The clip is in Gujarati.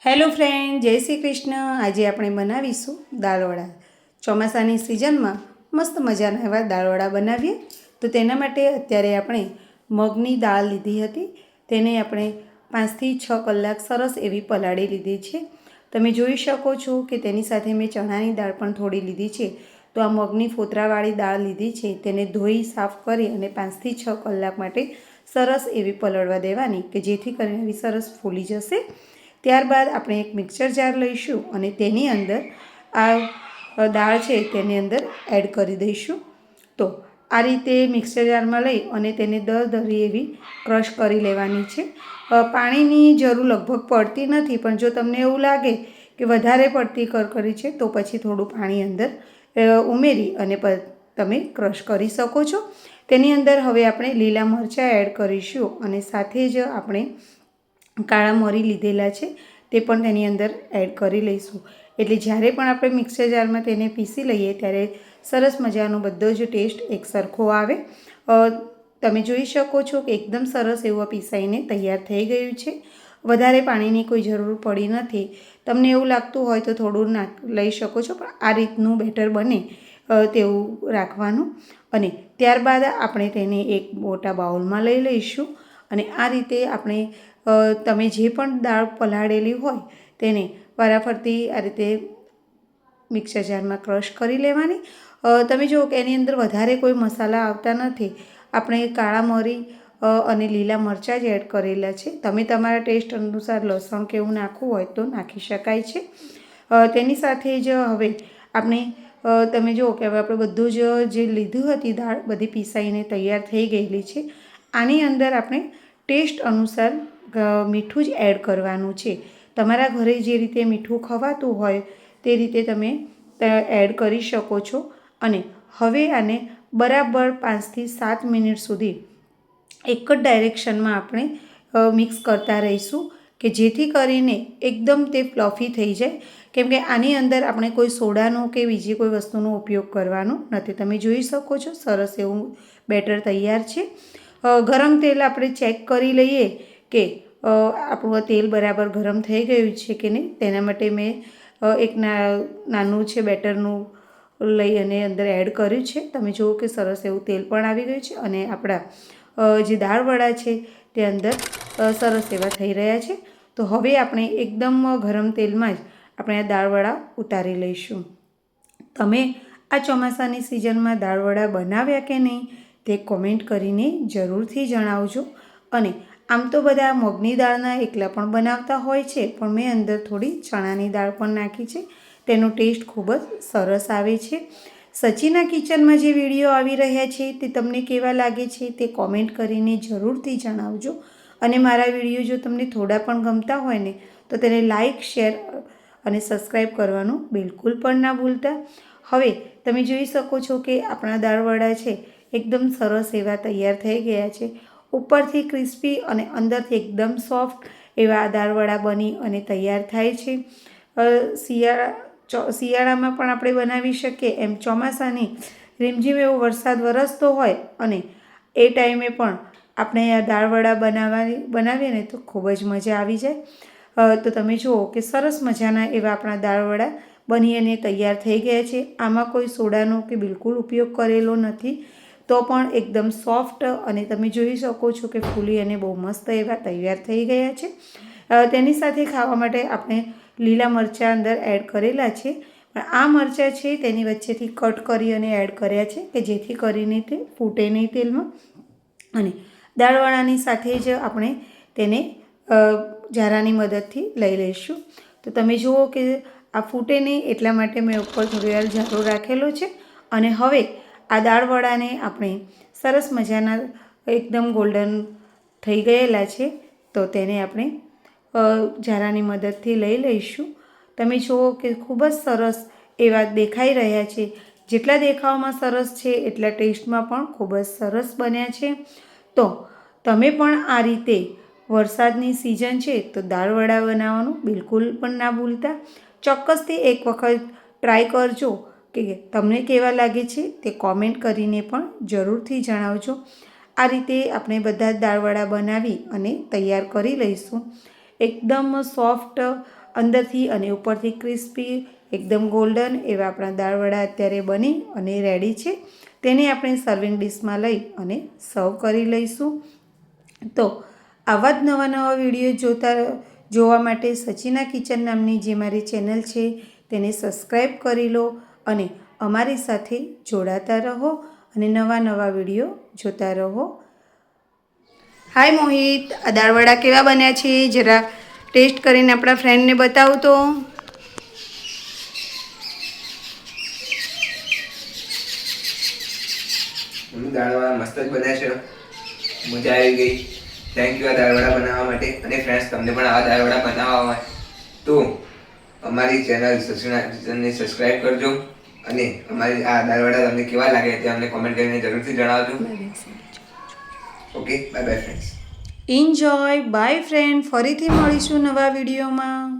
હેલો ફ્રેન્ડ, જય શ્રી કૃષ્ણ। આજે આપણે બનાવીશું દાળવડા। ચોમાસાની સિઝનમાં મસ્ત મજાના એવા દાળવડા બનાવીએ। તો તેના માટે અત્યારે આપણે મગની દાળ લીધી હતી, તેને આપણે 5 થી 6 કલાક સરસ એવી પલાળી લીધી છે। તમે જોઈ શકો છો કે તેની સાથે મેં ચણાની દાળ પણ થોડી લીધી છે। તો આ મગની ફોતરાવાળી દાળ લીધી છે, તેને ધોઈ સાફ કરી અને 5 થી 6 કલાક માટે સરસ એવી પલળવા દેવાની કે જેથી કરીને એવી સરસ ફૂલી જશે। ત્યારબાદ આપણે એક મિક્સર જાર લઈશું અને તેની અંદર આ દાળ છે તેની અંદર એડ કરી દઈશું। તો આ રીતે મિક્સર જારમાં લઈ અને તેને દરદરી એવી ક્રશ કરી લેવાની છે। પાણીની જરૂર લગભગ પડતી નથી, પણ જો તમને એવું લાગે કે વધારે પડતી કરકરી છે તો પછી થોડું પાણી અંદર ઉમેરી અને તમે ક્રશ કરી શકો છો। તેની અંદર હવે આપણે લીલા મરચાં એડ કરીશું અને સાથે જ આપણે કાળા મરી લીધેલા છે તે પણ તેની અંદર એડ કરી લઈશું। એટલે જ્યારે પણ આપણે મિક્સર જારમાં તેને પીસી લઈએ ત્યારે સરસ મજાનો બધો જ ટેસ્ટ એક સરખો આવે। તમે જોઈ શકો છો કે એકદમ સરસ એવું પીસાઈને તૈયાર થઈ ગયું છે। વધારે પાણીની કોઈ જરૂર પડી નથી। તમને એવું લાગતું હોય તો થોડું લઈ શકો છો, પણ આ રીતનું બેટર બને તેવું રાખવાનું। અને ત્યારબાદ આપણે તેને એક મોટા બાઉલમાં લઈ લઈશું અને આ રીતે આપણે તમે જે પણ દાળ પલાળેલી હોય તેને વારાફરતી આ રીતે મિક્સર જારમાં ક્રશ કરી લેવાની। તમે જુઓ કે એની અંદર વધારે કોઈ મસાલા આવતા નથી। આપણે કાળા મરી અને લીલા મરચાં જ એડ કરેલા છે। તમે તમારા ટેસ્ટ અનુસાર લસણ કે એવું નાખવું હોય તો નાખી શકાય છે। તેની સાથે જ હવે આપણે તમે જુઓ કે હવે આપણે બધું જ જે લીધું હતી દાળ બધી પીસાઈને તૈયાર થઈ ગયેલી છે। આની અંદર આપણે ટેસ્ટ અનુસાર મીઠું જ એડ કરવાનું છે। તમારા ઘરે જે રીતે મીઠું ખવાતું હોય તે રીતે તમે એડ કરી શકો છો। અને હવે આને બરાબર 5 થી 7 મિનિટ સુધી એક જ ડાયરેક્શનમાં આપણે મિક્સ કરતા રહીશું કે જેથી કરીને એકદમ તે ફ્લફી થઈ જાય। કેમ કે આની અંદર આપણે કોઈ સોડાનો કે બીજી કોઈ વસ્તુનો ઉપયોગ કરવાનો નથી। તમે જોઈ શકો છો સરસ એવું બેટર તૈયાર છે। ગરમ તેલ આપણે ચેક કરી લઈએ કે આપણું તેલ બરાબર ગરમ થઈ ગયું છે કે નહીં। તેના માટે મેં એક નાનું છે બેટરનું લઈ અને અંદર એડ કર્યું છે। તમે જુઓ કે સરસ એવું તેલ પણ આવી ગયું છે અને આપણા જે દાળવડા છે તે અંદર સરસ એવા થઈ રહ્યા છે। તો હવે આપણે એકદમ ગરમ તેલમાં જ આપણે આ દાળવડા ઉતારી લઈશું। તમે આ ચોમાસાની સિઝનમાં દાળવડા બનાવ્યા કે નહીં તે કોમેન્ટ કરીને જરૂરથી જણાવજો। અને આમ તો બધા મગની દાળના એકલા પણ બનાવતા હોય છે, પણ મેં અંદર થોડી ચણાની દાળ પણ નાખી છે। તેનો ટેસ્ટ ખૂબ જ સરસ આવે છે। સચીના કિચનમાં જે વિડીયો આવી રહ્યા છે તે તમને કેવા લાગે છે તે કોમેન્ટ કરીને જરૂરથી જણાવજો। અને મારા વિડીયો જો તમને થોડા પણ ગમતા હોય ને તો તેને લાઇક, શેર અને સબસ્ક્રાઈબ કરવાનું બિલકુલ પણ ના ભૂલતા। હવે તમે જોઈ શકો છો કે આપણા દાળવડા છે એકદમ સરસ એવા તૈયાર થઈ ગયા છે। ઉપરથી ક્રિસ્પી અને અંદરથી એકદમ સોફ્ટ એવા દાળવડા બની અને તૈયાર થાય છે। શિયાળામાં પણ આપણે બનાવી શકીએ, એમ ચોમાસાની રીમઝીમ એવો વરસાદ વરસતો હોય અને એ ટાઈમે પણ આપણે આ દાળવડા બનાવીએ ને તો ખૂબ જ મજા આવી જાય। તો તમે જુઓ કે સરસ મજાના એવા આપણા દાળવડા બની અને તૈયાર થઈ ગયા છે। આમાં કોઈ સોડાનો કે બિલકુલ ઉપયોગ કરેલો નથી, તો પણ એકદમ સોફ્ટ અને તમે જોઈ શકો છો કે ફૂલી અને બહુ મસ્ત એવા તૈયાર થઈ ગયા છે। તેની સાથે ખાવા માટે આપણે લીલા મરચાં અંદર એડ કરેલા છે, પણ આ મરચાં છે તેની વચ્ચેથી કટ કરી અને એડ કર્યા છે કે જેથી કરીને તે ફૂટે નહીં તેલમાં। અને દાળવડાની સાથે જ આપણે તેને ઝારાની મદદથી લઈ લઈશું। તો તમે જુઓ કે આ ફૂટે નહીં એટલા માટે મેં ઉપર થોડી વાર ઝારો રાખેલો છે। અને હવે આ દાળવડાને આપણે સરસ મજાના એકદમ ગોલ્ડન થઈ ગયેલા છે તો તેને આપણે ઝારાની મદદથી લઈ લઈશું। તમે જુઓ કે ખૂબ જ સરસ એવા દેખાઈ રહ્યા છે। જેટલા દેખાવમાં સરસ છે એટલા ટેસ્ટમાં પણ ખૂબ જ સરસ બન્યા છે। તો તમે પણ આ રીતે વરસાદની સિઝન છે તો દાળવડા બનાવવાનું બિલકુલ પણ ના ભૂલતા। ચોક્કસથી એક વખત ટ્રાય કરજો કે તમને કેવા લાગે છે તે કોમેન્ટ કરીને પણ જરૂરથી જણાવજો। આ રીતે આપણે બધા જ દાળવડા બનાવી અને તૈયાર કરી લઈશું। એકદમ સોફ્ટ અંદરથી અને ઉપરથી ક્રિસ્પી એકદમ ગોલ્ડન એવા આપણા દાળવડા અત્યારે બની અને રેડી છે. તેને આપણે સર્વિંગ ડીશમાં લઈ અને સર્વ કરી લઈશું. તો આવા જ નવા વિડીયો જોવા માટે સચિના કિચન નામની જે મારી ચેનલ છે તેને સબસ્ક્રાઈબ કરી લો અને અમારી સાથે જોડાતા રહો અને નવા વિડીયો જોતા રહો. હાય મોહિત, આ દાળવડા કેવા બન્યા છે જરા ટેસ્ટ કરીને આપણા ફ્રેન્ડને બતાવું તો. દાળવડા મસ્ત જ બન્યા છે, મજા આવી ગઈ. થેન્ક યુ આ દાળવડા બનાવવા માટે. અને ફ્રેન્ડ્સ, તમને પણ આવા દાળવડા બનાવવા હોય તો અમારી ચેનલ સચિના કિચનને સબસ્ક્રાઈબ કરજો અને અમારી આ દાળવડા તમને કેવા લાગે તે અમને કોમેન્ટ કરીને જરૂરથી જણાવજો. Okay, bye bye friends. Enjoy. By friend, ફરીથી મળીશું નવા વિડીયોમાં.